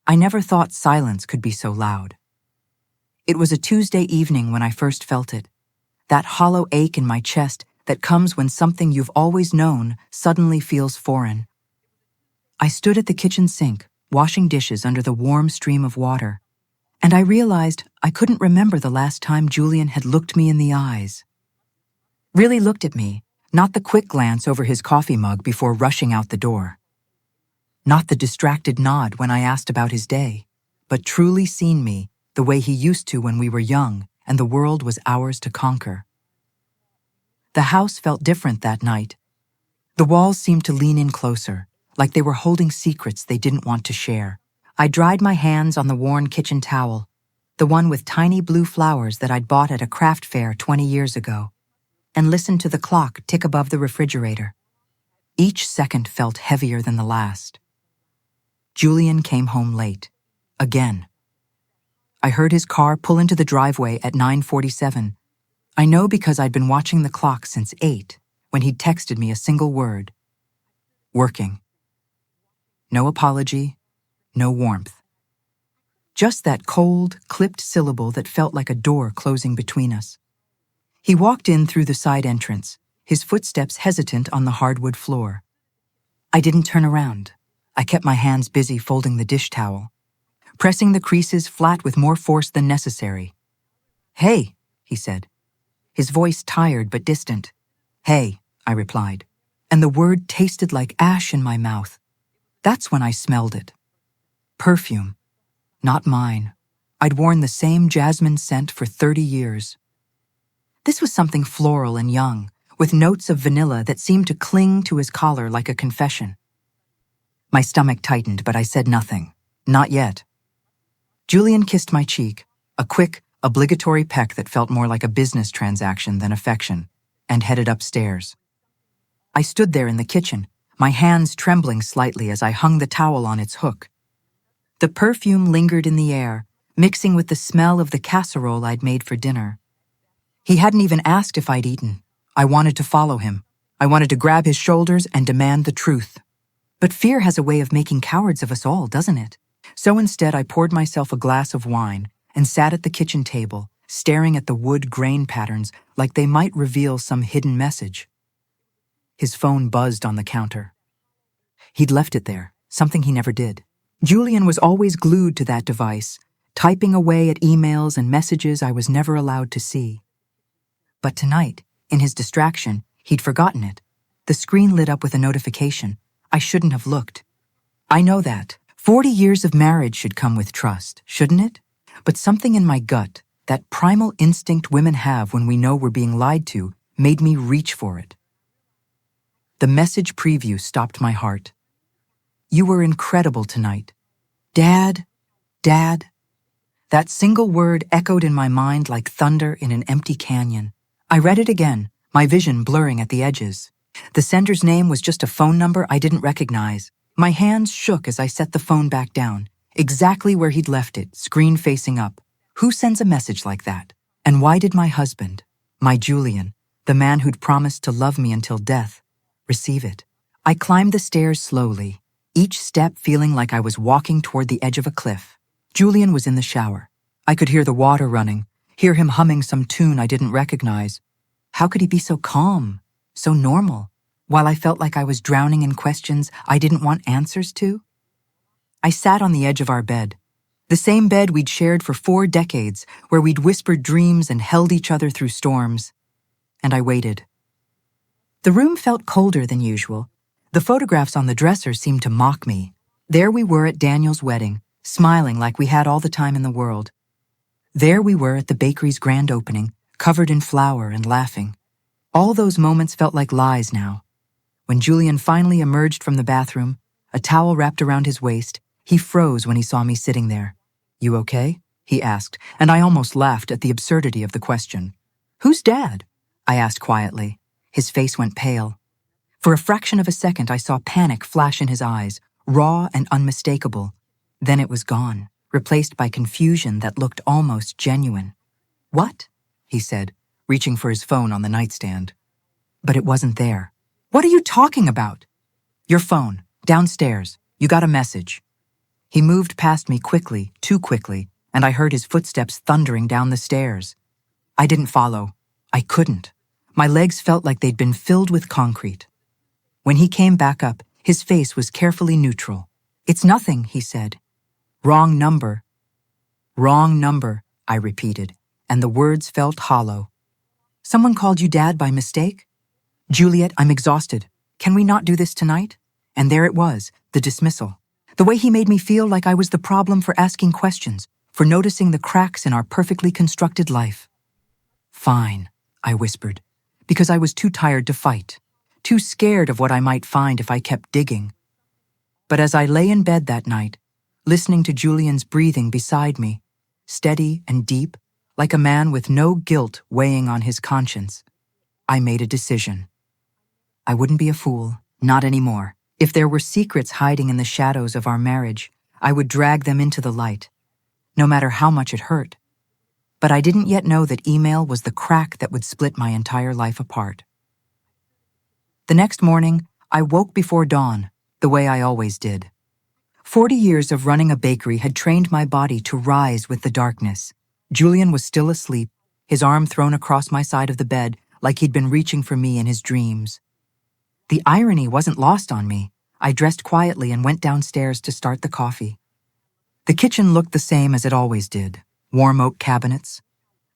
I never thought silence could be so loud. It was a Tuesday evening when I first felt it, that hollow ache in my chest that comes when something you've always known suddenly feels foreign. I stood at the kitchen sink, washing dishes under the warm stream of water, and I realized I couldn't remember the last time Julian had looked me in the eyes. Really looked at me, not the quick glance over his coffee mug before rushing out the door. Not the distracted nod when I asked about his day, but truly seen me the way he used to when we were young and the world was ours to conquer. The house felt different that night. The walls seemed to lean in closer, like they were holding secrets they didn't want to share. I dried my hands on the worn kitchen towel, the one with tiny blue flowers that I'd bought at a craft fair 20 years ago, and listened to the clock tick above the refrigerator. Each second felt heavier than the last. Julian came home late. Again. I heard his car pull into the driveway at 9:47. I know because I'd been watching the clock since 8, when he'd texted me a single word. Working. No apology, no warmth. Just that cold, clipped syllable that felt like a door closing between us. He walked in through the side entrance, his footsteps hesitant on the hardwood floor. I didn't turn around. I kept my hands busy folding the dish towel, pressing the creases flat with more force than necessary. "Hey," he said, his voice tired but distant. "Hey," I replied, and the word tasted like ash in my mouth. That's when I smelled it. Perfume. Not mine. I'd worn the same jasmine scent for 30 years. This was something floral and young, with notes of vanilla that seemed to cling to his collar like a confession. My stomach tightened, but I said nothing. Not yet. Julian kissed my cheek, a quick, obligatory peck that felt more like a business transaction than affection, and headed upstairs. I stood there in the kitchen, my hands trembling slightly as I hung the towel on its hook. The perfume lingered in the air, mixing with the smell of the casserole I'd made for dinner. He hadn't even asked if I'd eaten. I wanted to follow him. I wanted to grab his shoulders and demand the truth. But fear has a way of making cowards of us all, doesn't it? So instead, I poured myself a glass of wine and sat at the kitchen table, staring at the wood grain patterns like they might reveal some hidden message. His phone buzzed on the counter. He'd left it there, something he never did. Julian was always glued to that device, typing away at emails and messages I was never allowed to see. But tonight, in his distraction, he'd forgotten it. The screen lit up with a notification. I shouldn't have looked. I know that. 40 years of marriage should come with trust, shouldn't it? But something in my gut, that primal instinct women have when we know we're being lied to, made me reach for it. The message preview stopped my heart. "You were incredible tonight. Dad, Dad." That single word echoed in my mind like thunder in an empty canyon. I read it again, my vision blurring at the edges. The sender's name was just a phone number I didn't recognize. My hands shook as I set the phone back down, exactly where he'd left it, screen facing up. Who sends a message like that? And why did my husband, my Julian, the man who'd promised to love me until death, receive it? I climbed the stairs slowly, each step feeling like I was walking toward the edge of a cliff. Julian was in the shower. I could hear the water running, hear him humming some tune I didn't recognize. How could he be so calm, so normal, while I felt like I was drowning in questions I didn't want answers to? I sat on the edge of our bed, the same bed we'd shared for 4 decades, where we'd whispered dreams and held each other through storms, and I waited. The room felt colder than usual. The photographs on the dresser seemed to mock me. There we were at Daniel's wedding, smiling like we had all the time in the world. There we were at the bakery's grand opening, covered in flour and laughing. All those moments felt like lies now. When Julian finally emerged from the bathroom, a towel wrapped around his waist, he froze when he saw me sitting there. "You okay?" he asked, and I almost laughed at the absurdity of the question. "Who's Dad?" I asked quietly. His face went pale. For a fraction of a second, I saw panic flash in his eyes, raw and unmistakable. Then it was gone, replaced by confusion that looked almost genuine. "What?" he said, reaching for his phone on the nightstand. But it wasn't there. "What are you talking about?" "Your phone, downstairs. You got a message." He moved past me quickly, too quickly, and I heard his footsteps thundering down the stairs. I didn't follow. I couldn't. My legs felt like they'd been filled with concrete. When he came back up, his face was carefully neutral. "It's nothing," he said. "Wrong number." "Wrong number," I repeated, and the words felt hollow. "Someone called you Dad by mistake?" "Juliet, I'm exhausted. Can we not do this tonight?" And there it was, the dismissal. The way he made me feel like I was the problem for asking questions, for noticing the cracks in our perfectly constructed life. "Fine," I whispered, because I was too tired to fight, too scared of what I might find if I kept digging. But as I lay in bed that night, listening to Julian's breathing beside me, steady and deep, like a man with no guilt weighing on his conscience, I made a decision. I wouldn't be a fool, not anymore. If there were secrets hiding in the shadows of our marriage, I would drag them into the light, no matter how much it hurt. But I didn't yet know that email was the crack that would split my entire life apart. The next morning, I woke before dawn, the way I always did. 40 years of running a bakery had trained my body to rise with the darkness. Julian was still asleep, his arm thrown across my side of the bed like he'd been reaching for me in his dreams. The irony wasn't lost on me. I dressed quietly and went downstairs to start the coffee. The kitchen looked the same as it always did. Warm oak cabinets,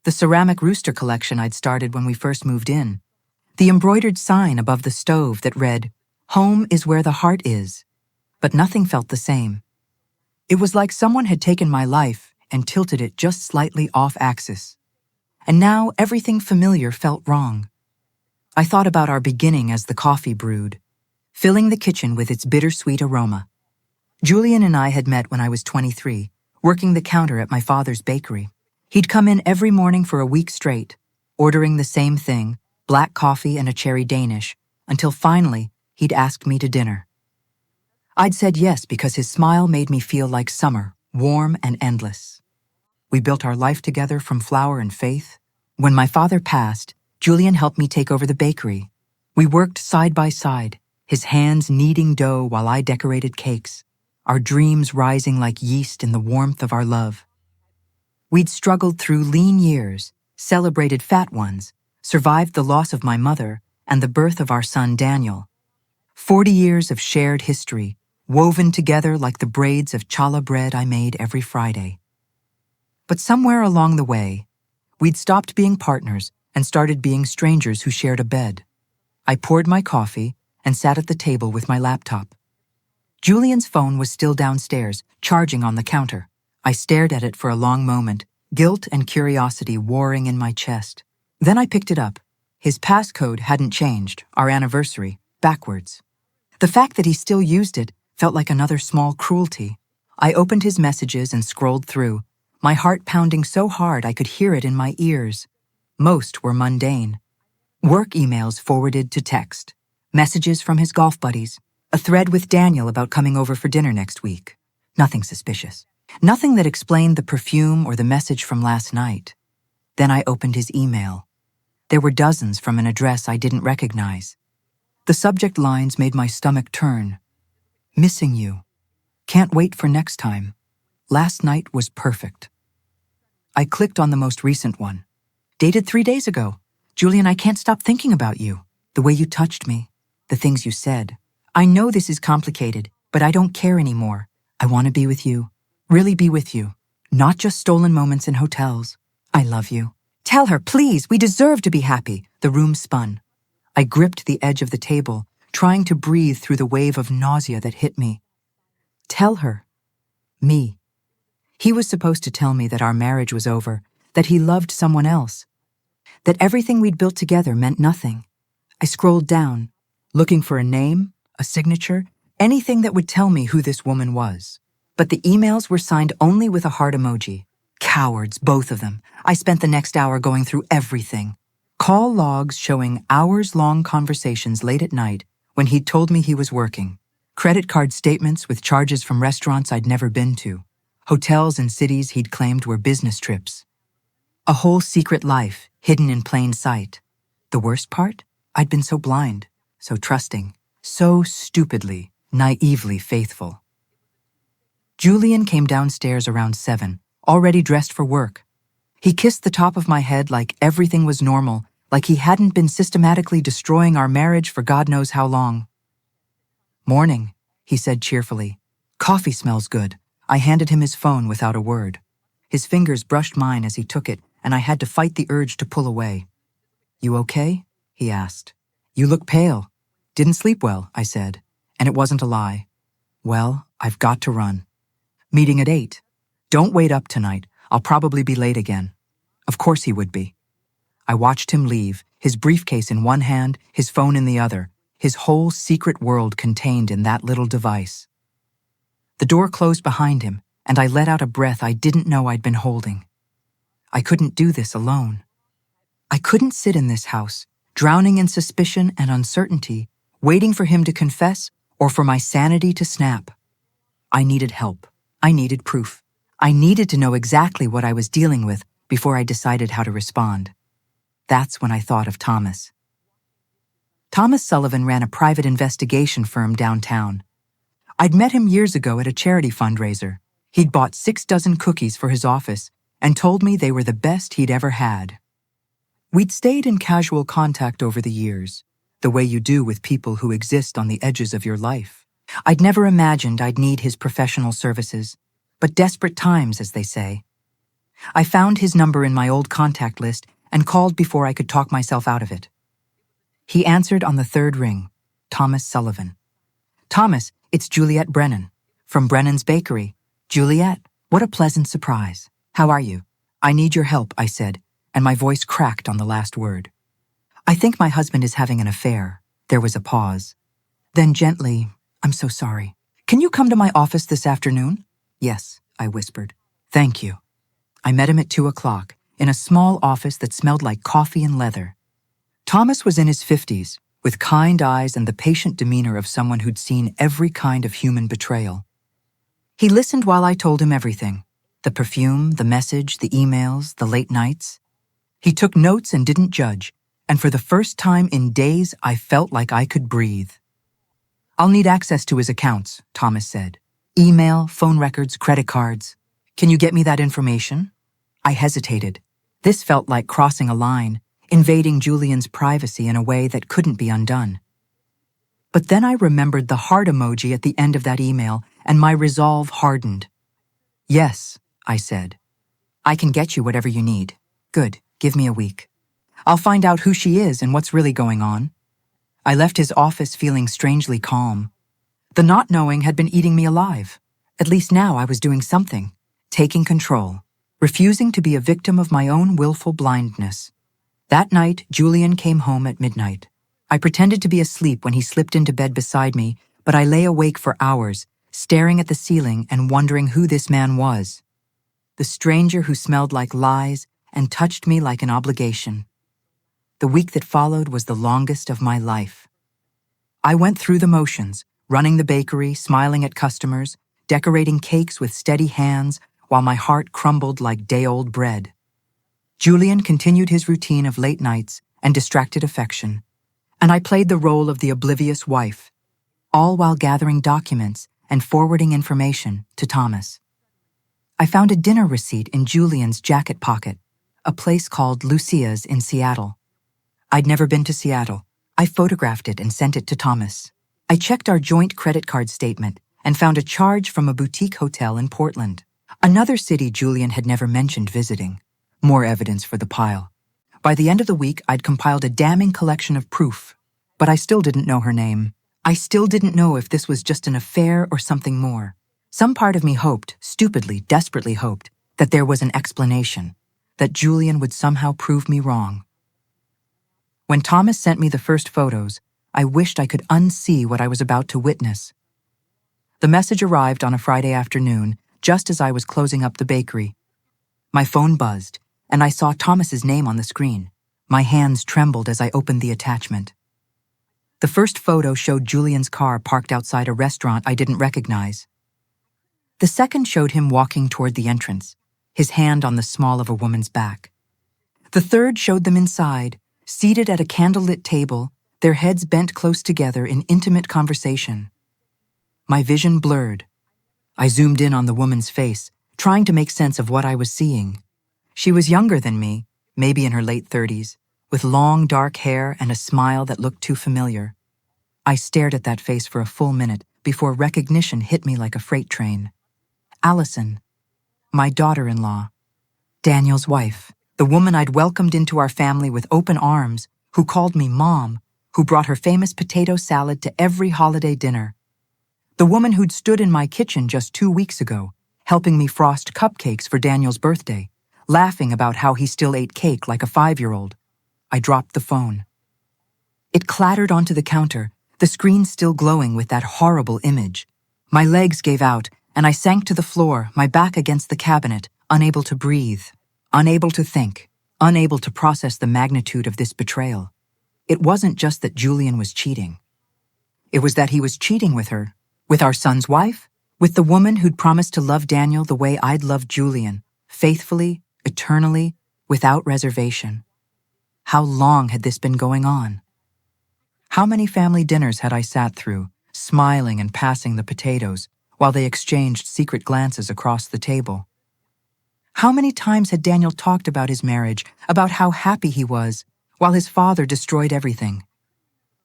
the ceramic rooster collection I'd started when we first moved in, the embroidered sign above the stove that read, "Home is where the heart is," but nothing felt the same. It was like someone had taken my life and tilted it just slightly off axis. And now everything familiar felt wrong. I thought about our beginning as the coffee brewed, filling the kitchen with its bittersweet aroma. Julian and I had met when I was 23, working the counter at my father's bakery. He'd come in every morning for a week straight, ordering the same thing, black coffee and a cherry Danish, until finally he'd asked me to dinner. I'd said yes because his smile made me feel like summer, warm and endless. We built our life together from flour and faith. When my father passed, Julian helped me take over the bakery. We worked side by side, his hands kneading dough while I decorated cakes, our dreams rising like yeast in the warmth of our love. We'd struggled through lean years, celebrated fat ones, survived the loss of my mother and the birth of our son Daniel. 40 years of shared history, woven together like the braids of challah bread I made every Friday. But somewhere along the way, we'd stopped being partners and started being strangers who shared a bed. I poured my coffee and sat at the table with my laptop. Julian's phone was still downstairs, charging on the counter. I stared at it for a long moment, guilt and curiosity warring in my chest. Then I picked it up. His passcode hadn't changed, our anniversary, backwards. The fact that he still used it felt like another small cruelty. I opened his messages and scrolled through, my heart pounding so hard I could hear it in my ears. Most were mundane. Work emails forwarded to text, messages from his golf buddies, a thread with Daniel about coming over for dinner next week. Nothing suspicious. Nothing that explained the perfume or the message from last night. Then I opened his email. There were dozens from an address I didn't recognize. The subject lines made my stomach turn. Missing you. Can't wait for next time. Last night was perfect. I clicked on the most recent one. Dated 3 days ago. Julian, I can't stop thinking about you. The way you touched me. The things you said. I know this is complicated, but I don't care anymore. I want to be with you. Really be with you. Not just stolen moments in hotels. I love you. Tell her, please, we deserve to be happy. The room spun. I gripped the edge of the table, trying to breathe through the wave of nausea that hit me. Tell her. Me. He was supposed to tell me that our marriage was over, that he loved someone else, that everything we'd built together meant nothing. I scrolled down, looking for a name, a signature, anything that would tell me who this woman was. But the emails were signed only with a heart emoji. Cowards, both of them. I spent the next hour going through everything. Call logs showing hours-long conversations late at night when he'd told me he was working. Credit card statements with charges from restaurants I'd never been to. Hotels in cities he'd claimed were business trips. A whole secret life hidden in plain sight. The worst part? I'd been so blind, so trusting, so stupidly, naively faithful. Julian came downstairs around 7, already dressed for work. He kissed the top of my head like everything was normal, like he hadn't been systematically destroying our marriage for God knows how long. "Morning," he said cheerfully. "Coffee smells good." I handed him his phone without a word. His fingers brushed mine as he took it, and I had to fight the urge to pull away. "You okay?" he asked. "You look pale." "Didn't sleep well," I said, and it wasn't a lie. "Well, I've got to run." "Meeting at 8. Don't wait up tonight. I'll probably be late again." Of course he would be. I watched him leave, his briefcase in one hand, his phone in the other, his whole secret world contained in that little device. The door closed behind him, and I let out a breath I didn't know I'd been holding. I couldn't do this alone. I couldn't sit in this house, drowning in suspicion and uncertainty, waiting for him to confess or for my sanity to snap. I needed help. I needed proof. I needed to know exactly what I was dealing with before I decided how to respond. That's when I thought of Thomas. Thomas Sullivan ran a private investigation firm downtown. I'd met him years ago at a charity fundraiser. He'd bought 6 dozen cookies for his office and told me they were the best he'd ever had. We'd stayed in casual contact over the years, the way you do with people who exist on the edges of your life. I'd never imagined I'd need his professional services, but desperate times, as they say. I found his number in my old contact list and called before I could talk myself out of it. He answered on the 3rd ring, Thomas Sullivan. "Thomas, it's Juliet Brennan, from Brennan's Bakery." "Juliet, what a pleasant surprise. How are you?" "I need your help," I said, and my voice cracked on the last word. "I think my husband is having an affair." There was a pause. Then gently, "I'm so sorry. Can you come to my office this afternoon?" "Yes," I whispered. "Thank you." I met him at 2 o'clock, in a small office that smelled like coffee and leather. Thomas was in his 50s, with kind eyes and the patient demeanor of someone who'd seen every kind of human betrayal. He listened while I told him everything: the perfume, the message, the emails, the late nights. He took notes and didn't judge, and for the first time in days, I felt like I could breathe. "I'll need access to his accounts," Thomas said. "Email, phone records, credit cards. Can you get me that information?" I hesitated. This felt like crossing a line, invading Julian's privacy in a way that couldn't be undone. But then I remembered the heart emoji at the end of that email, and my resolve hardened. "Yes," I said. "I can get you whatever you need." "Good, give me a week. I'll find out who she is and what's really going on." I left his office feeling strangely calm. The not knowing had been eating me alive. At least now I was doing something, taking control, refusing to be a victim of my own willful blindness. That night, Julian came home at midnight. I pretended to be asleep when he slipped into bed beside me, but I lay awake for hours, staring at the ceiling and wondering who this man was. The stranger who smelled like lies and touched me like an obligation. The week that followed was the longest of my life. I went through the motions, running the bakery, smiling at customers, decorating cakes with steady hands, while my heart crumbled like day-old bread. Julian continued his routine of late nights and distracted affection, and I played the role of the oblivious wife, all while gathering documents and forwarding information to Thomas. I found a dinner receipt in Julian's jacket pocket, a place called Lucia's in Seattle. I'd never been to Seattle. I photographed it and sent it to Thomas. I checked our joint credit card statement and found a charge from a boutique hotel in Portland, another city Julian had never mentioned visiting. More evidence for the pile. By the end of the week, I'd compiled a damning collection of proof, but I still didn't know her name. I still didn't know if this was just an affair or something more. Some part of me hoped, stupidly, desperately hoped, that there was an explanation, that Julian would somehow prove me wrong. When Thomas sent me the first photos, I wished I could unsee what I was about to witness. The message arrived on a Friday afternoon, just as I was closing up the bakery. My phone buzzed, and I saw Thomas's name on the screen. My hands trembled as I opened the attachment. The first photo showed Julian's car parked outside a restaurant I didn't recognize. The second showed him walking toward the entrance, his hand on the small of a woman's back. The third showed them inside, seated at a candlelit table, their heads bent close together in intimate conversation. My vision blurred. I zoomed in on the woman's face, trying to make sense of what I was seeing. She was younger than me, maybe in her late 30s, with long dark hair and a smile that looked too familiar. I stared at that face for a full minute before recognition hit me like a freight train. Allison, my daughter-in-law, Daniel's wife, the woman I'd welcomed into our family with open arms, who called me Mom, who brought her famous potato salad to every holiday dinner. The woman who'd stood in my kitchen just 2 weeks ago, helping me frost cupcakes for Daniel's birthday, laughing about how he still ate cake like a 5-year-old. I dropped the phone. It clattered onto the counter, the screen still glowing with that horrible image. My legs gave out, and I sank to the floor, my back against the cabinet, unable to breathe, unable to think, unable to process the magnitude of this betrayal. It wasn't just that Julian was cheating. It was that he was cheating with her, with our son's wife, with the woman who'd promised to love Daniel the way I'd loved Julian, faithfully, eternally, without reservation. How long had this been going on? How many family dinners had I sat through, smiling and passing the potatoes, while they exchanged secret glances across the table? How many times had Daniel talked about his marriage, about how happy he was, while his father destroyed everything?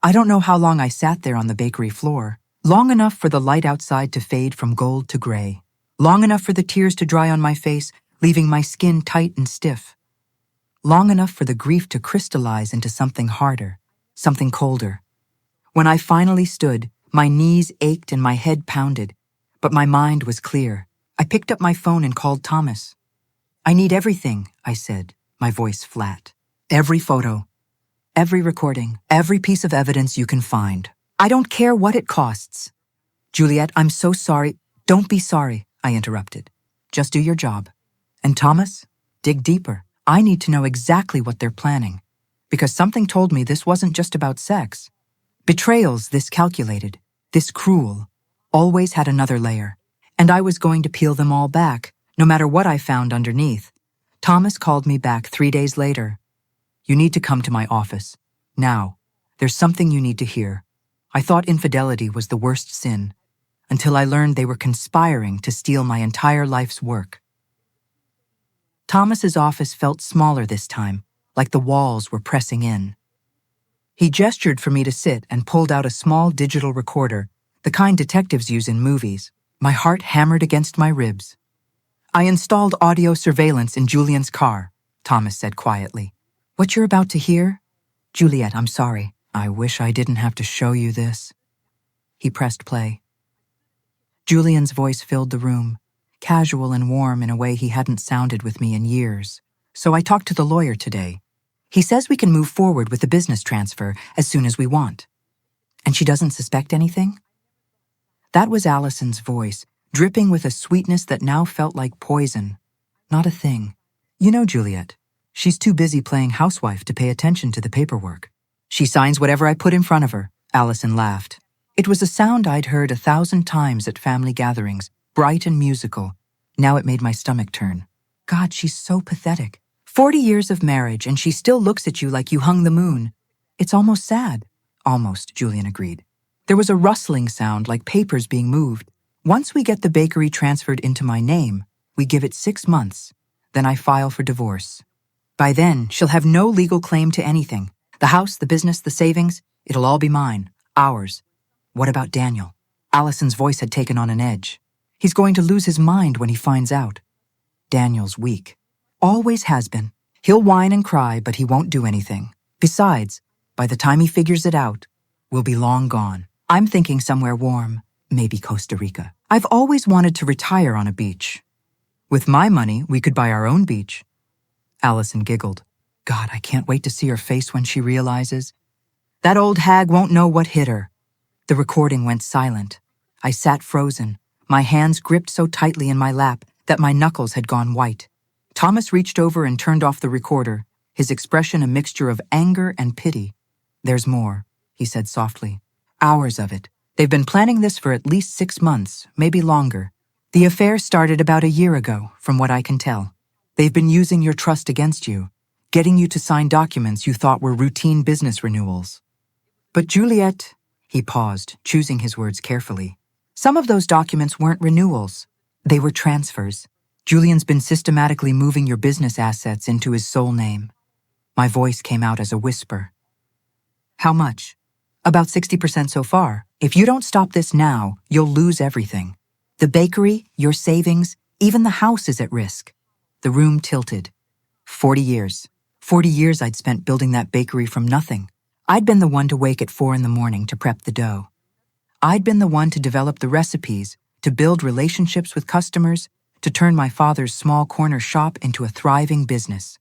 I don't know how long I sat there on the bakery floor, long enough for the light outside to fade from gold to gray, long enough for the tears to dry on my face, leaving my skin tight and stiff, long enough for the grief to crystallize into something harder, something colder. When I finally stood, my knees ached and my head pounded, but my mind was clear. I picked up my phone and called Thomas. "I need everything," I said, my voice flat. "Every photo, every recording, every piece of evidence you can find. I don't care what it costs." "Juliet, I'm so sorry." "Don't be sorry," I interrupted. "Just do your job. And Thomas, dig deeper. I need to know exactly what they're planning, because something told me this wasn't just about sex. Betrayals this calculated, this cruel, always had another layer, and I was going to peel them all back, no matter what I found underneath. Thomas called me back 3 days later. "You need to come to my office. Now, there's something you need to hear. I thought infidelity was the worst sin, until I learned they were conspiring to steal my entire life's work." Thomas's office felt smaller this time, like the walls were pressing in. He gestured for me to sit and pulled out a small digital recorder, the kind detectives use in movies. My heart hammered against my ribs. "I installed audio surveillance in Julian's car," Thomas said quietly. "What you're about to hear?" "Juliet, I'm sorry. I wish I didn't have to show you this." He pressed play. Julian's voice filled the room, casual and warm in a way he hadn't sounded with me in years. "So I talked to the lawyer today. He says we can move forward with the business transfer as soon as we want." "And she doesn't suspect anything?" That was Allison's voice, dripping with a sweetness that now felt like poison. "Not a thing. You know, Juliet, she's too busy playing housewife to pay attention to the paperwork. She signs whatever I put in front of her," Allison laughed. It was a sound I'd heard 1,000 times at family gatherings, bright and musical. Now it made my stomach turn. God, she's so pathetic. 40 years of marriage and she still looks at you like you hung the moon. It's almost sad. "Almost," Julian agreed. There was a rustling sound like papers being moved. "Once we get the bakery transferred into my name, we give it 6 months. Then I file for divorce. By then, she'll have no legal claim to anything. The house, the business, the savings, it'll all be mine, ours." "What about Daniel?" Allison's voice had taken on an edge. "He's going to lose his mind when he finds out." "Daniel's weak. Always has been. He'll whine and cry, but he won't do anything. Besides, by the time he figures it out, we'll be long gone. I'm thinking somewhere warm, maybe Costa Rica. I've always wanted to retire on a beach. With my money, we could buy our own beach." Allison giggled. God, I can't wait to see her face when she realizes. That old hag won't know what hit her. The recording went silent. I sat frozen, my hands gripped so tightly in my lap that my knuckles had gone white. Thomas reached over and turned off the recorder, his expression a mixture of anger and pity. "There's more," he said softly. "Hours of it. They've been planning this for at least 6 months, maybe longer. The affair started about a year ago, from what I can tell. They've been using your trust against you, getting you to sign documents you thought were routine business renewals. But Juliet," he paused, choosing his words carefully, Some of those documents weren't renewals. They were transfers. Julian's been systematically moving your business assets into his sole name. My voice came out as a whisper. How much? About 60% so far. If you don't stop this now, you'll lose everything. The bakery, your savings, even the house is at risk. The room tilted. 40 years. 40 years I'd spent building that bakery from nothing. I'd been the one to wake at 4 a.m. to prep the dough. I'd been the one to develop the recipes, to build relationships with customers, to turn my father's small corner shop into a thriving business.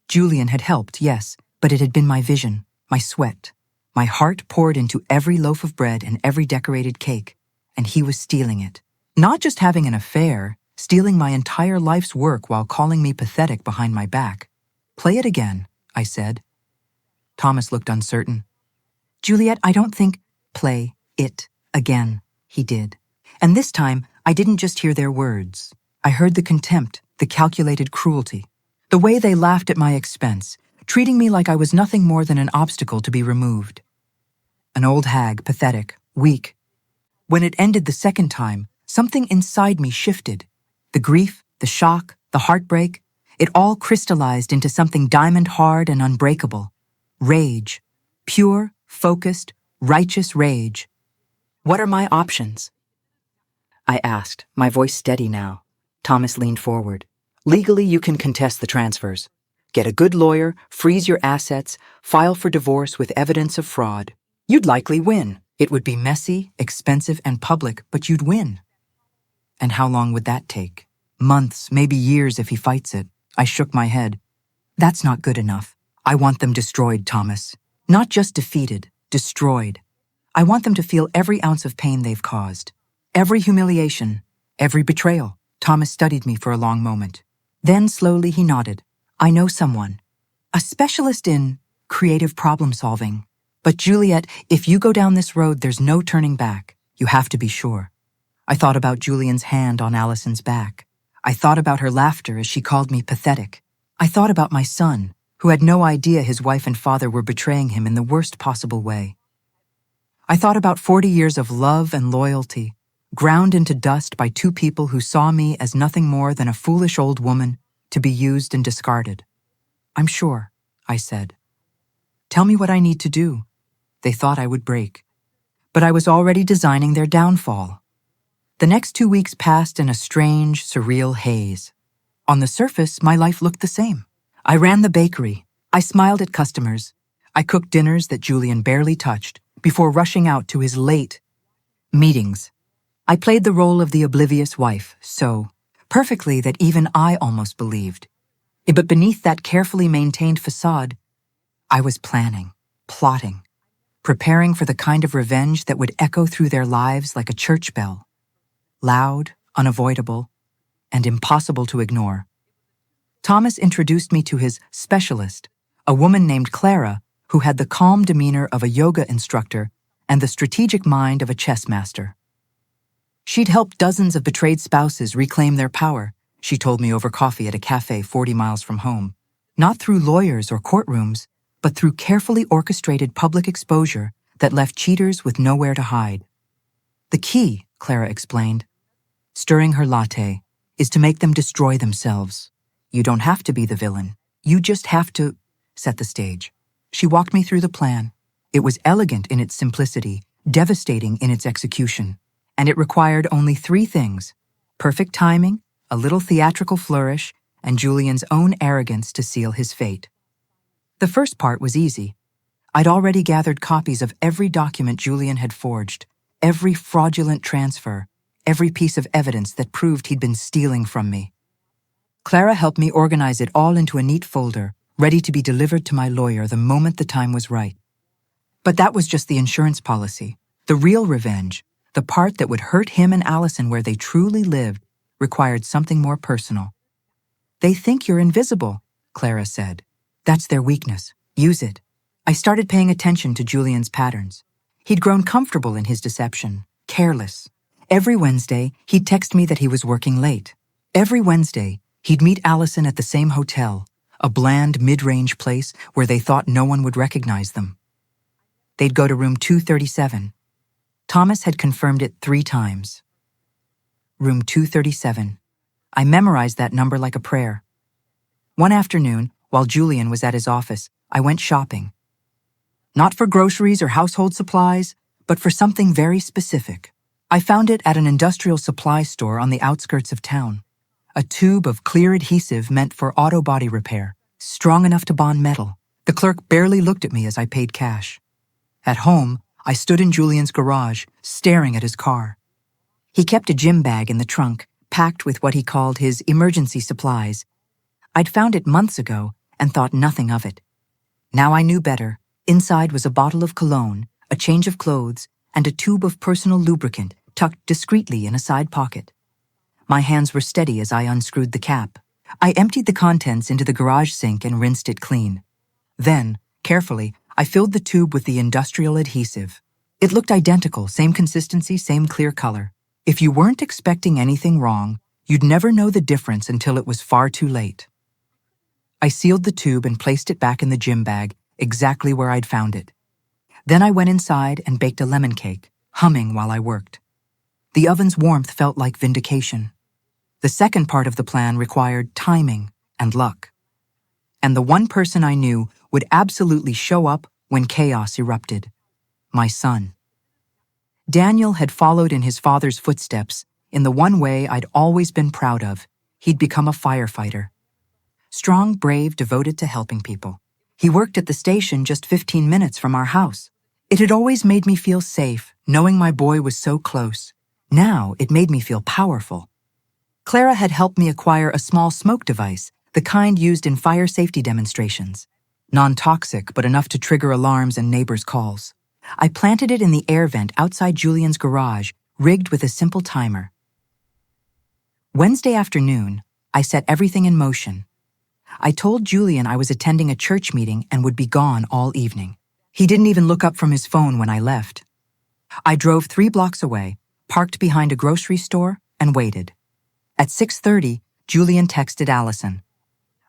Julian had helped, yes, but it had been my vision, my sweat. My heart poured into every loaf of bread and every decorated cake, and he was stealing it. Not just having an affair, stealing my entire life's work while calling me pathetic behind my back. Play it again, I said. Thomas looked uncertain. Juliet, I don't think... Play it again, he did. And this time, I didn't just hear their words. I heard the contempt, the calculated cruelty. The way they laughed at my expense, treating me like I was nothing more than an obstacle to be removed. An old hag, pathetic, weak. When it ended the second time, something inside me shifted. The grief, the shock, the heartbreak, it all crystallized into something diamond-hard and unbreakable. Rage. Pure, focused, righteous rage. What are my options? I asked, my voice steady now. Thomas leaned forward. Legally, you can contest the transfers. Get a good lawyer, freeze your assets, file for divorce with evidence of fraud. You'd likely win. It would be messy, expensive, and public, but you'd win. And how long would that take? Months, maybe years if he fights it. I shook my head. That's not good enough. I want them destroyed, Thomas. Not just defeated, destroyed. I want them to feel every ounce of pain they've caused. Every humiliation, every betrayal. Thomas studied me for a long moment. Then slowly he nodded. I know someone. A specialist in creative problem solving. But Juliet, if you go down this road, there's no turning back. You have to be sure. I thought about Julian's hand on Allison's back. I thought about her laughter as she called me pathetic. I thought about my son, who had no idea his wife and father were betraying him in the worst possible way. I thought about 40 years of love and loyalty, ground into dust by two people who saw me as nothing more than a foolish old woman to be used and discarded. I'm sure, I said. Tell me what I need to do. They thought I would break. But I was already designing their downfall. The next 2 weeks passed in a strange, surreal haze. On the surface, my life looked the same. I ran the bakery. I smiled at customers. I cooked dinners that Julian barely touched before rushing out to his late meetings. I played the role of the oblivious wife so perfectly that even I almost believed. But beneath that carefully maintained facade, I was planning, plotting, preparing for the kind of revenge that would echo through their lives like a church bell. Loud, unavoidable, and impossible to ignore. Thomas introduced me to his specialist, a woman named Clara, who had the calm demeanor of a yoga instructor and the strategic mind of a chess master. She'd helped dozens of betrayed spouses reclaim their power, she told me over coffee at a cafe 40 miles from home. Not through lawyers or courtrooms, but through carefully orchestrated public exposure that left cheaters with nowhere to hide. The key, Clara explained, stirring her latte, is to make them destroy themselves. You don't have to be the villain. You just have to set the stage. She walked me through the plan. It was elegant in its simplicity, devastating in its execution, and it required only 3 things: perfect timing, a little theatrical flourish, and Julian's own arrogance to seal his fate. The first part was easy. I'd already gathered copies of every document Julian had forged, every fraudulent transfer, every piece of evidence that proved he'd been stealing from me. Clara helped me organize it all into a neat folder, ready to be delivered to my lawyer the moment the time was right. But that was just the insurance policy. The real revenge, the part that would hurt him and Allison where they truly lived, required something more personal. They think you're invisible, Clara said. That's their weakness. Use it. I started paying attention to Julian's patterns. He'd grown comfortable in his deception, careless. Every Wednesday, he'd text me that he was working late. Every Wednesday, he'd meet Allison at the same hotel, a bland mid-range place where they thought no one would recognize them. They'd go to room 237. Thomas had confirmed it 3 times. Room 237. I memorized that number like a prayer. One afternoon, while Julian was at his office, I went shopping. Not for groceries or household supplies, but for something very specific. I found it at an industrial supply store on the outskirts of town. A tube of clear adhesive meant for auto body repair, strong enough to bond metal. The clerk barely looked at me as I paid cash. At home, I stood in Julian's garage, staring at his car. He kept a gym bag in the trunk, packed with what he called his emergency supplies. I'd found it months ago and thought nothing of it. Now I knew better. Inside was a bottle of cologne, a change of clothes, and a tube of personal lubricant tucked discreetly in a side pocket. My hands were steady as I unscrewed the cap. I emptied the contents into the garage sink and rinsed it clean. Then, carefully, I filled the tube with the industrial adhesive. It looked identical, same consistency, same clear color. If you weren't expecting anything wrong, you'd never know the difference until it was far too late. I sealed the tube and placed it back in the gym bag, exactly where I'd found it. Then I went inside and baked a lemon cake, humming while I worked. The oven's warmth felt like vindication. The second part of the plan required timing and luck. And the one person I knew would absolutely show up when chaos erupted: my son. Daniel had followed in his father's footsteps in the one way I'd always been proud of. He'd become a firefighter. Strong, brave, devoted to helping people. He worked at the station just 15 minutes from our house. It had always made me feel safe, knowing my boy was so close. Now it made me feel powerful. Clara had helped me acquire a small smoke device, the kind used in fire safety demonstrations. Non-toxic, but enough to trigger alarms and neighbors' calls. I planted it in the air vent outside Julian's garage, rigged with a simple timer. Wednesday afternoon, I set everything in motion. I told Julian I was attending a church meeting and would be gone all evening. He didn't even look up from his phone when I left. I drove 3 blocks away, parked behind a grocery store, and waited. At 6:30, Julian texted Allison.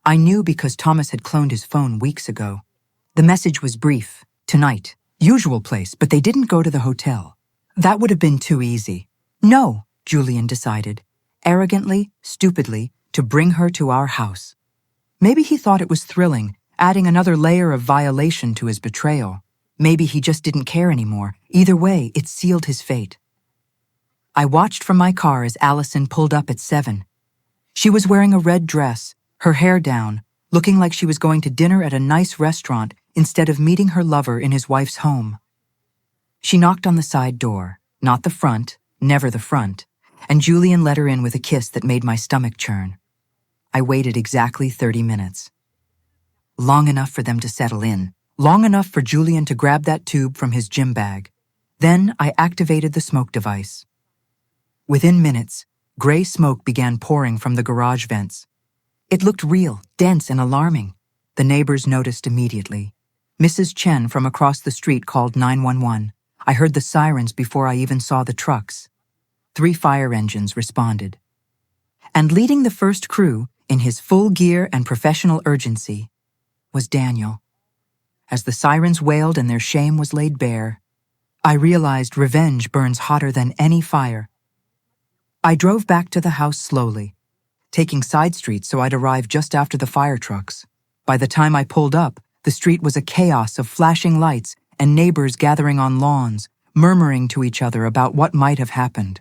I knew because Thomas had cloned his phone weeks ago. The message was brief: tonight, usual place, but they didn't go to the hotel. That would have been too easy. No, Julian decided, arrogantly, stupidly, to bring her to our house. Maybe he thought it was thrilling, adding another layer of violation to his betrayal. Maybe he just didn't care anymore. Either way, it sealed his fate. I watched from my car as Allison pulled up at 7. She was wearing a red dress, her hair down, looking like she was going to dinner at a nice restaurant instead of meeting her lover in his wife's home. She knocked on the side door, not the front, never the front, and Julian let her in with a kiss that made my stomach churn. I waited exactly 30 minutes. Long enough for them to settle in, long enough for Julian to grab that tube from his gym bag. Then I activated the smoke device. Within minutes, gray smoke began pouring from the garage vents. It looked real, dense, and alarming. The neighbors noticed immediately. Mrs. Chen from across the street called 911. I heard the sirens before I even saw the trucks. 3 fire engines responded. And leading the first crew, in his full gear and professional urgency, was Daniel. As the sirens wailed and their shame was laid bare, I realized revenge burns hotter than any fire. I drove back to the house slowly, taking side streets so I'd arrive just after the fire trucks. By the time I pulled up, the street was a chaos of flashing lights and neighbors gathering on lawns, murmuring to each other about what might have happened.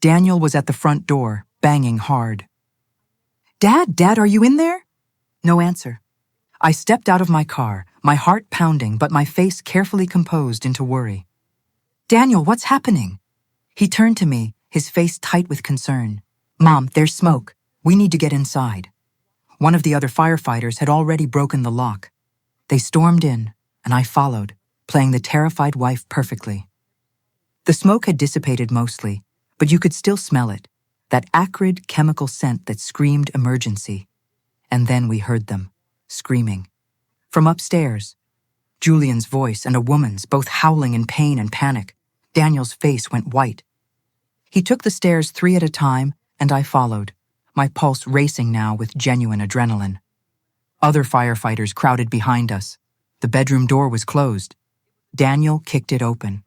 Daniel was at the front door, banging hard. Dad, are you in there?" No answer. I stepped out of my car, my heart pounding but my face carefully composed into worry. "Daniel, what's happening?" He turned to me, his face tight with concern. "Mom, there's smoke. We need to get inside." One of the other firefighters had already broken the lock. They stormed in, and I followed, playing the terrified wife perfectly. The smoke had dissipated mostly, but you could still smell it, that acrid chemical scent that screamed emergency. And then we heard them, screaming. From upstairs, Julian's voice and a woman's, both howling in pain and panic. Daniel's face went white. He took the stairs 3 at a time, and I followed, my pulse racing now with genuine adrenaline. Other firefighters crowded behind us. The bedroom door was closed. Daniel kicked it open.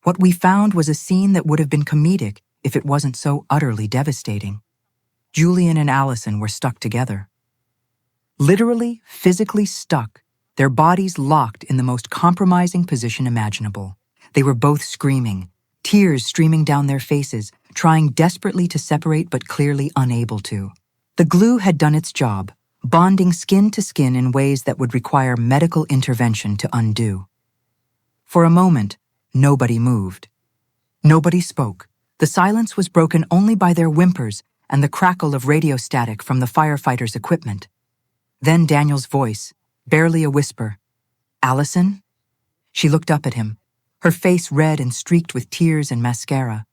What we found was a scene that would have been comedic if it wasn't so utterly devastating. Julian and Allison were stuck together. Literally, physically stuck, their bodies locked in the most compromising position imaginable. They were both screaming, tears streaming down their faces, trying desperately to separate but clearly unable to. The glue had done its job, bonding skin to skin in ways that would require medical intervention to undo. For a moment, nobody moved. Nobody spoke. The silence was broken only by their whimpers and the crackle of radio static from the firefighters' equipment. Then Daniel's voice, barely a whisper. "Allison?" She looked up at him, her face red and streaked with tears and mascara,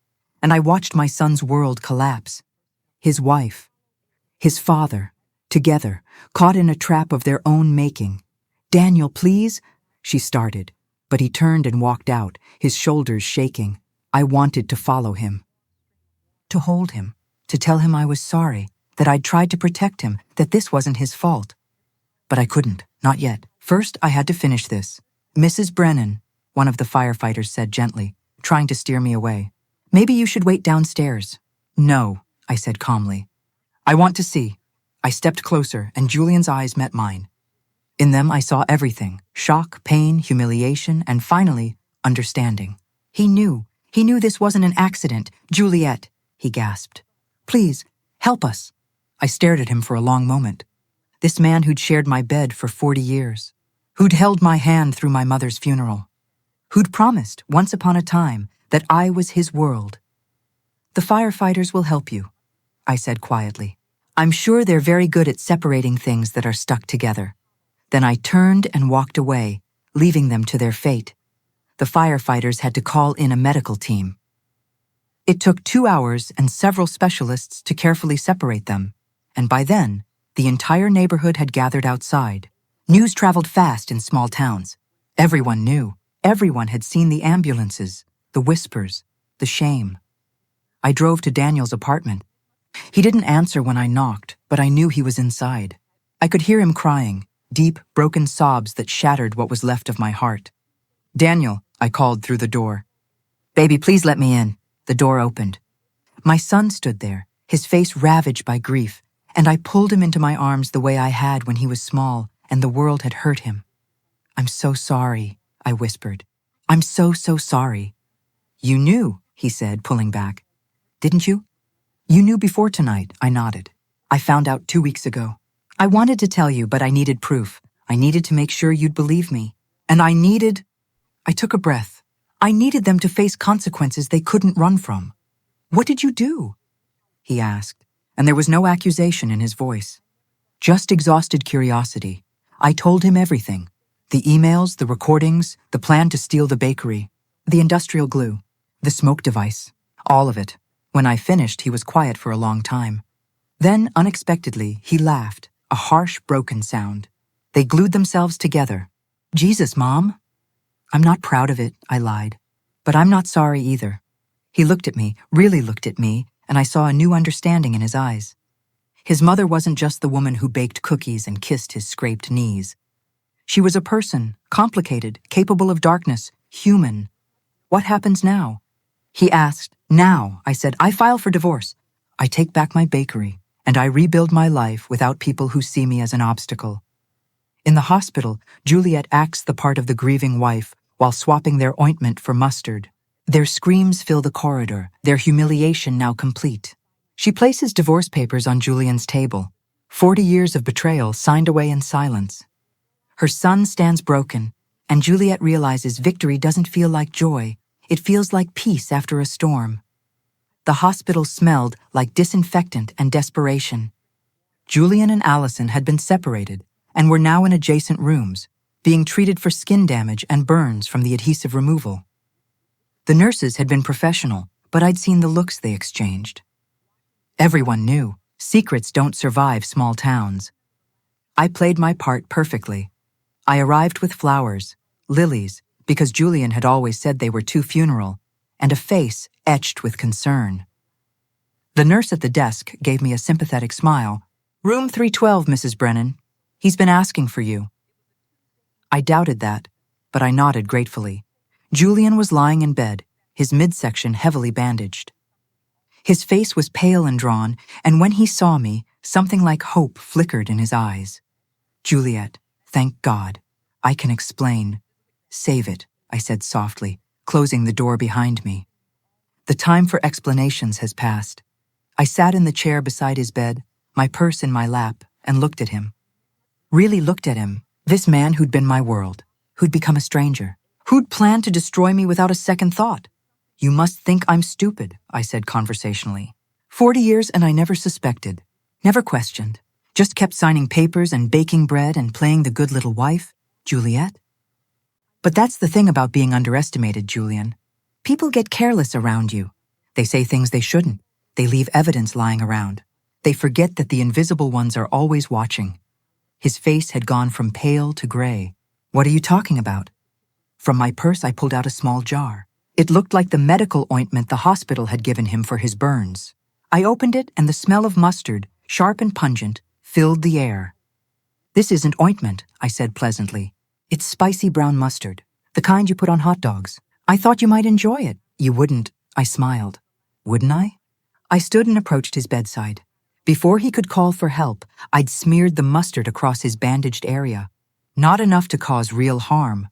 and I watched my son's world collapse. His wife, his father, together, caught in a trap of their own making. "Daniel, please," she started, but he turned and walked out, his shoulders shaking. I wanted to follow him. To hold him, to tell him I was sorry, that I'd tried to protect him, that this wasn't his fault. But I couldn't, not yet. First, I had to finish this. "Mrs. Brennan," one of the firefighters said gently, trying to steer me away. "Maybe you should wait downstairs." "No," I said calmly. "I want to see." I stepped closer, and Julian's eyes met mine. In them, I saw everything: shock, pain, humiliation, and finally, understanding. He knew this wasn't an accident. "Juliet," he gasped. "Please, help us." I stared at him for a long moment. This man who'd shared my bed for 40 years, who'd held my hand through my mother's funeral, who'd promised, once upon a time, that I was his world. "The firefighters will help you," I said quietly. "I'm sure they're very good at separating things that are stuck together." Then I turned and walked away, leaving them to their fate. The firefighters had to call in a medical team. It took 2 hours and several specialists to carefully separate them, and by then, the entire neighborhood had gathered outside. News traveled fast in small towns. Everyone knew. Everyone had seen the ambulances, the whispers, the shame. I drove to Daniel's apartment. He didn't answer when I knocked, but I knew he was inside. I could hear him crying, deep, broken sobs that shattered what was left of my heart. "Daniel," I called through the door. "Baby, please let me in." The door opened. My son stood there, his face ravaged by grief, and I pulled him into my arms the way I had when he was small and the world had hurt him. "I'm so sorry," I whispered. "I'm so sorry." "You knew," he said, pulling back. "Didn't you?" "You knew before tonight," I nodded. "I found out 2 weeks ago. I wanted to tell you, but I needed proof. I needed to make sure you'd believe me. And I took a breath. I needed them to face consequences they couldn't run from." "What did you do?" he asked, and there was no accusation in his voice. Just exhausted curiosity. I told him everything. The emails, the recordings, the plan to steal the bakery, the industrial glue, the smoke device, all of it. When I finished, he was quiet for a long time. Then, unexpectedly, he laughed, a harsh, broken sound. They glued themselves together. "Jesus, Mom." "I'm not proud of it," I lied. "But I'm not sorry either." He looked at me, really looked at me, and I saw a new understanding in his eyes. His mother wasn't just the woman who baked cookies and kissed his scraped knees. She was a person, complicated, capable of darkness, human. "What happens now?" He asked. "Now," I said, "I file for divorce. I take back my bakery, and I rebuild my life without people who see me as an obstacle." In the hospital, Juliet acts the part of the grieving wife while swapping their ointment for mustard. Their screams fill the corridor, their humiliation now complete. She places divorce papers on Julian's table. 40 years of betrayal signed away in silence. Her son stands broken, and Juliet realizes victory doesn't feel like joy. It feels like peace after a storm. The hospital smelled like disinfectant and desperation. Julian and Allison had been separated and were now in adjacent rooms, being treated for skin damage and burns from the adhesive removal. The nurses had been professional, but I'd seen the looks they exchanged. Everyone knew, secrets don't survive small towns. I played my part perfectly. I arrived with flowers, lilies, because Julian had always said they were too funeral, and a face etched with concern. The nurse at the desk gave me a sympathetic smile. "Room 312, Mrs. Brennan. He's been asking for you." I doubted that, but I nodded gratefully. Julian was lying in bed, his midsection heavily bandaged. His face was pale and drawn, and when he saw me, something like hope flickered in his eyes. "Juliet, thank God. I can explain." "Save it," I said softly, closing the door behind me. "The time for explanations has passed." I sat in the chair beside his bed, my purse in my lap, and looked at him. Really looked at him, this man who'd been my world, who'd become a stranger, who'd planned to destroy me without a second thought. "You must think I'm stupid," I said conversationally. 40 years and I never suspected, never questioned, just kept signing papers and baking bread and playing the good little wife, Juliet. But that's the thing about being underestimated, Julian. People get careless around you. They say things they shouldn't. They leave evidence lying around. They forget that the invisible ones are always watching. His face had gone from pale to gray. "What are you talking about?" From my purse I pulled out a small jar. It looked like the medical ointment the hospital had given him for his burns. I opened it and the smell of mustard, sharp and pungent, filled the air. "This isn't ointment," I said pleasantly. "It's spicy brown mustard, the kind you put on hot dogs. I thought you might enjoy it." "You wouldn't," I smiled. "Wouldn't I?" I stood and approached his bedside. Before he could call for help, I'd smeared the mustard across his bandaged area. Not enough to cause real harm,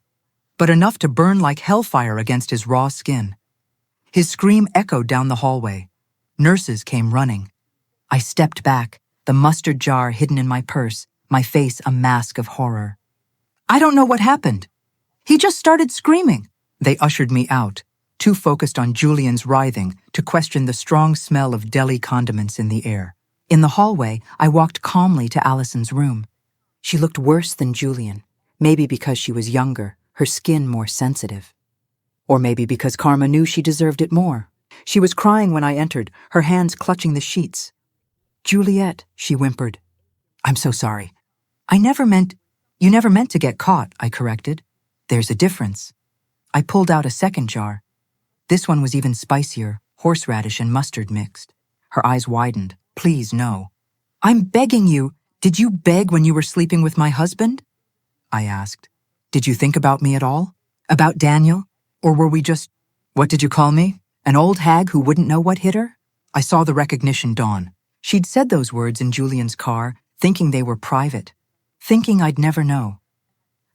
but enough to burn like hellfire against his raw skin. His scream echoed down the hallway. Nurses came running. I stepped back, the mustard jar hidden in my purse, my face a mask of horror. "I don't know what happened. He just started screaming." They ushered me out, too focused on Julian's writhing to question the strong smell of deli condiments in the air. In the hallway, I walked calmly to Allison's room. She looked worse than Julian, maybe because she was younger, her skin more sensitive. Or maybe because Karma knew she deserved it more. She was crying when I entered, her hands clutching the sheets. "Juliet," she whimpered. "I'm so sorry. You never meant to get caught," I corrected. "There's a difference." I pulled out a second jar. This one was even spicier, horseradish and mustard mixed. Her eyes widened. "Please, no." "I'm begging you. Did you beg when you were sleeping with my husband?" I asked. "Did you think about me at all? About Daniel? Or were we just, what did you call me? An old hag who wouldn't know what hit her?" I saw the recognition dawn. She'd said those words in Julian's car, thinking they were private, thinking I'd never know.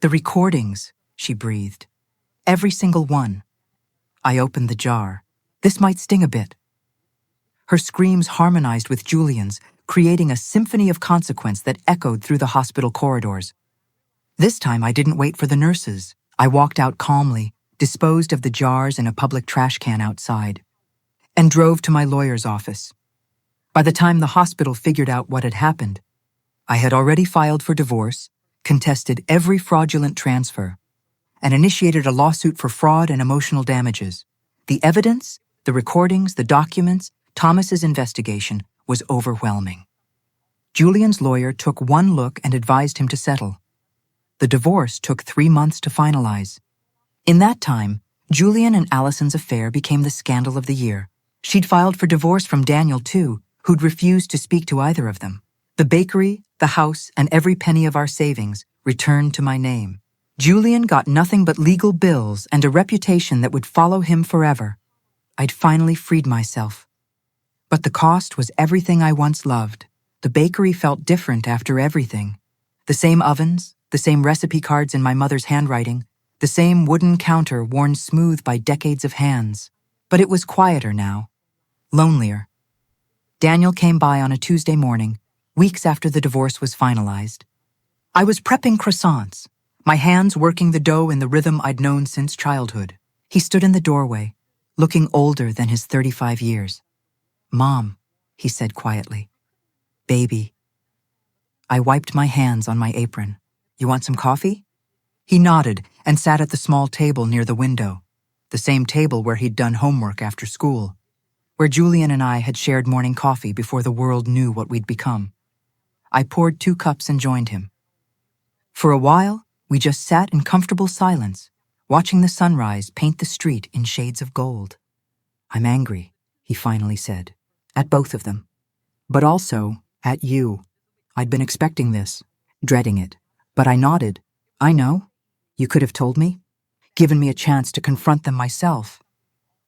"The recordings," she breathed. "Every single one." I opened the jar. "This might sting a bit." Her screams harmonized with Julian's, creating a symphony of consequence that echoed through the hospital corridors. This time I didn't wait for the nurses. I walked out calmly, disposed of the jars in a public trash can outside, and drove to my lawyer's office. By the time the hospital figured out what had happened, I had already filed for divorce, contested every fraudulent transfer, and initiated a lawsuit for fraud and emotional damages. The evidence, the recordings, the documents, Thomas's investigation was overwhelming. Julian's lawyer took one look and advised him to settle. The divorce took 3 months to finalize. In that time, Julian and Allison's affair became the scandal of the year. She'd filed for divorce from Daniel, too, who'd refused to speak to either of them. The bakery, the house, and every penny of our savings returned to my name. Julian got nothing but legal bills and a reputation that would follow him forever. I'd finally freed myself. But the cost was everything I once loved. The bakery felt different after everything. The same ovens, the same recipe cards in my mother's handwriting, the same wooden counter worn smooth by decades of hands. But it was quieter now, lonelier. Daniel came by on a Tuesday morning, weeks after the divorce was finalized. I was prepping croissants, my hands working the dough in the rhythm I'd known since childhood. He stood in the doorway, looking older than his 35 years. "Mom," he said quietly. "Baby." I wiped my hands on my apron. "You want some coffee?" He nodded and sat at the small table near the window, the same table where he'd done homework after school, where Julian and I had shared morning coffee before the world knew what we'd become. I poured 2 cups and joined him. For a while, we just sat in comfortable silence, watching the sunrise paint the street in shades of gold. "I'm angry," he finally said, "at both of them. But also at you. I'd been expecting this, dreading it. But I nodded. I know. You could have told me, given me a chance to confront them myself."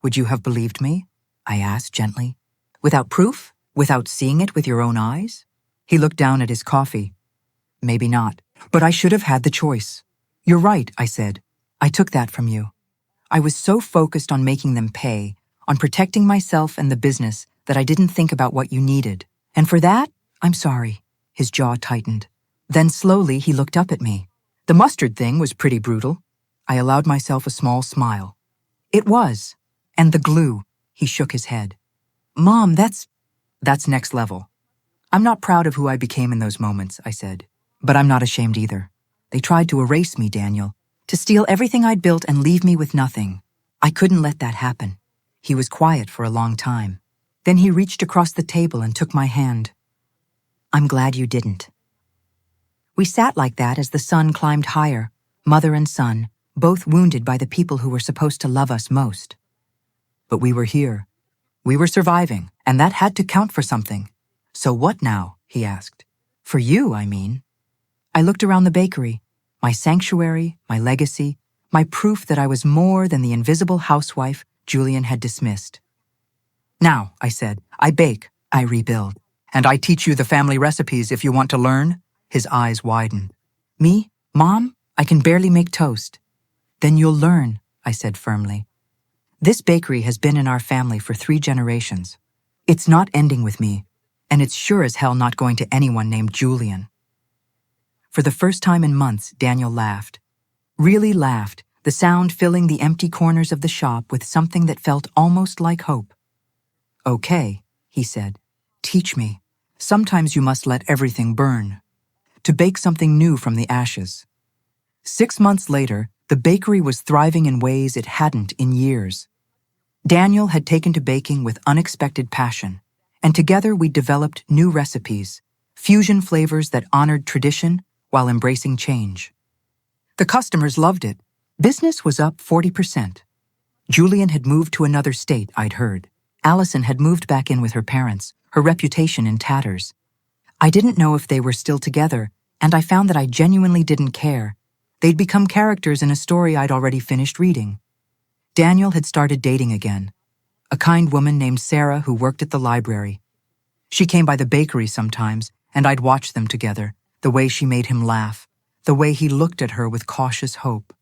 Would you have believed me? I asked gently. Without proof? Without seeing it with your own eyes? He looked down at his coffee. Maybe not, but I should have had the choice. You're right, I said. I took that from you. I was so focused on making them pay, on protecting myself and the business, that I didn't think about what you needed. And for that, I'm sorry. His jaw tightened. Then slowly he looked up at me. The mustard thing was pretty brutal. I allowed myself a small smile. It was. And the glue. He shook his head. Mom, that's next level. I'm not proud of who I became in those moments, I said. But I'm not ashamed either. They tried to erase me, Daniel. To steal everything I'd built and leave me with nothing. I couldn't let that happen. He was quiet for a long time. Then he reached across the table and took my hand. I'm glad you didn't. We sat like that as the sun climbed higher, mother and son, both wounded by the people who were supposed to love us most. But we were here. We were surviving, and that had to count for something. So what now? He asked. For you, I mean. I looked around the bakery, my sanctuary, my legacy, my proof that I was more than the invisible housewife Julian had dismissed. Now, I said, I bake, I rebuild, and I teach you the family recipes if you want to learn. His eyes widened. Me? Mom? I can barely make toast. Then you'll learn, I said firmly. This bakery has been in our family for 3 generations. It's not ending with me, and it's sure as hell not going to anyone named Julian. For the first time in months, Daniel laughed. Really laughed, the sound filling the empty corners of the shop with something that felt almost like hope. Okay, he said, teach me. Sometimes you must let everything burn. To bake something new from the ashes. 6 months later, the bakery was thriving in ways it hadn't in years. Daniel had taken to baking with unexpected passion, and together we developed new recipes, fusion flavors that honored tradition while embracing change. The customers loved it. Business was up 40%. Julian had moved to another state, I'd heard. Allison had moved back in with her parents, her reputation in tatters. I didn't know if they were still together, and I found that I genuinely didn't care. They'd become characters in a story I'd already finished reading. Daniel had started dating again, a kind woman named Sarah who worked at the library. She came by the bakery sometimes, and I'd watch them together, the way she made him laugh, the way he looked at her with cautious hope.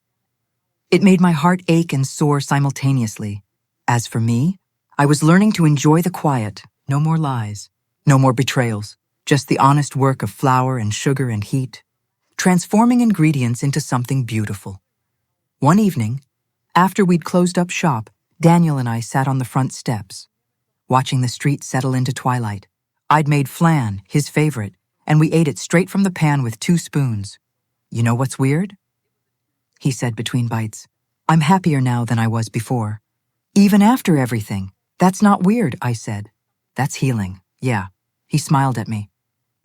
It made my heart ache and soar simultaneously. As for me, I was learning to enjoy the quiet, no more lies, no more betrayals, just the honest work of flour and sugar and heat, transforming ingredients into something beautiful. One evening, after we'd closed up shop, Daniel and I sat on the front steps, watching the street settle into twilight. I'd made flan, his favorite, and we ate it straight from the pan with 2 spoons. You know what's weird? He said between bites. I'm happier now than I was before. Even after everything. That's not weird, I said. That's healing, yeah. He smiled at me.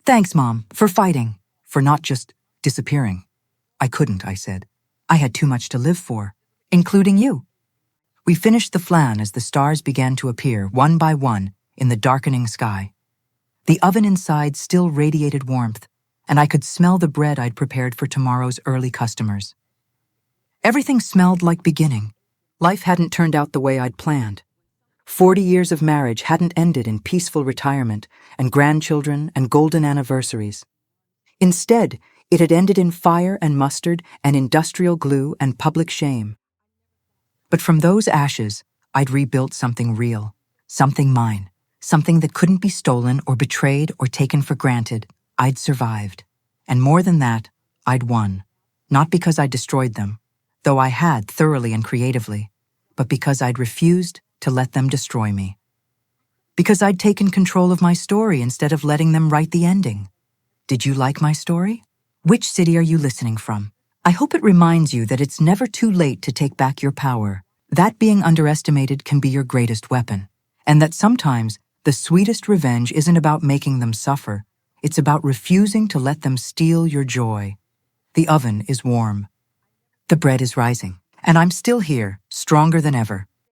Thanks, Mom, for fighting, for not just disappearing. I couldn't, I said. I had too much to live for, including you. We finished the flan as the stars began to appear, one by one, in the darkening sky. The oven inside still radiated warmth, and I could smell the bread I'd prepared for tomorrow's early customers. Everything smelled like beginning. Life hadn't turned out the way I'd planned. 40 years of marriage hadn't ended in peaceful retirement and grandchildren and golden anniversaries. Instead, it had ended in fire and mustard and industrial glue and public shame. But from those ashes, I'd rebuilt something real, something mine, something that couldn't be stolen or betrayed or taken for granted. I'd survived. And more than that, I'd won. Not because I destroyed them, though I had thoroughly and creatively, but because I'd refused to let them destroy me. Because I'd taken control of my story instead of letting them write the ending. Did you like my story? Which city are you listening from? I hope it reminds you that it's never too late to take back your power, that being underestimated can be your greatest weapon, and that sometimes the sweetest revenge isn't about making them suffer, it's about refusing to let them steal your joy. The oven is warm. The bread is rising, and I'm still here, stronger than ever.